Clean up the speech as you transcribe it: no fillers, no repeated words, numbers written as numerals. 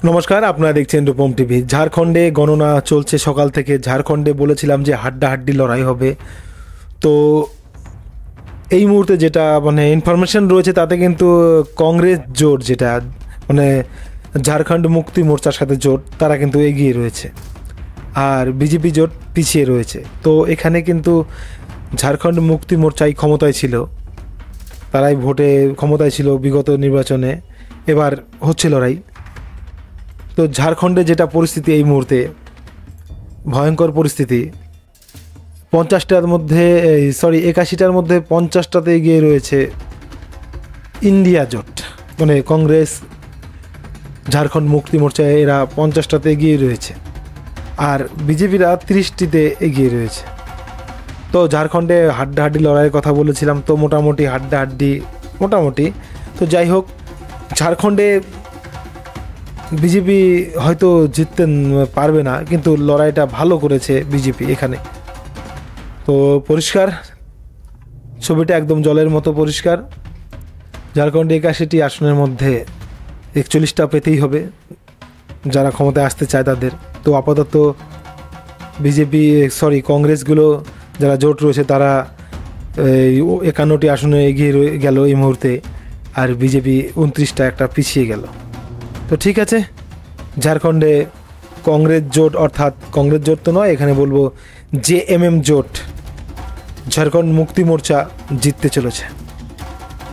নমস্কার, আপনারা দেখছেন রূপম টিভি। ঝাড়খণ্ডে গণনা চলছে সকাল থেকে। ঝাড়খণ্ডে বলেছিলাম যে হাড্ডাহাড্ডি লড়াই হবে। তো এই মুহূর্তে যেটা ইনফরমেশন রয়েছে তাতে কিন্তু কংগ্রেস জোট, যেটা ঝাড়খণ্ড মুক্তি মোর্চার সাথে জোট, তারা কিন্তু এগিয়ে রয়েছে আর বিজেপি জোট পিছিয়ে রয়েছে। তো এখানে কিন্তু ঝাড়খণ্ড মুক্তি মোর্চাই ক্ষমতায় ছিল, তারাই ভোটে ক্ষমতায় ছিল বিগত নির্বাচনে। এবার হচ্ছে লড়াই। তো ঝাড়খণ্ডে যেটা পরিস্থিতি এই মুহূর্তে, ভয়ঙ্কর পরিস্থিতি। 81টার মধ্যে 50টাতে এগিয়ে রয়েছে ইন্ডিয়া জোট, কংগ্রেস, ঝাড়খণ্ড মুক্তি মোর্চা, এরা 50টাতে এগিয়ে রয়েছে আর বিজেপিরা 30টিতে এগিয়ে রয়েছে। তো ঝাড়খণ্ডে হাড্ডাহাড্ডি লড়াইয়ের কথা বলেছিলাম, তো মোটামুটি হাড্ডাহাড্ডি মোটামুটি। তো যাই হোক, ঝাড়খণ্ডে বিজেপি হয়তো জিততে পারবে না, কিন্তু লড়াইটা ভালো করেছে বিজেপি এখানে। তো পরিষ্কার, ছবিটা একদম জলের মতো পরিষ্কার। ঝাড়খণ্ডে 81টি আসনের মধ্যে 41টা পেতেই হবে যারা ক্ষমতায় আসতে চায় তাদের। তো আপাতত কংগ্রেসগুলো যারা জোট রয়েছে তারা 51টি আসনে এগিয়ে গেল এই মুহূর্তে, আর বিজেপি 29টা একটা পিছিয়ে গেল। তো ঠিক আছে, ঝাড়খণ্ডে কংগ্রেস জোট, অর্থাৎ কংগ্রেস জোট তো নয়, এখানে বলবো জেএমএম জোট, ঝাড়খণ্ড মুক্তি মোর্চা জিততে চলেছে।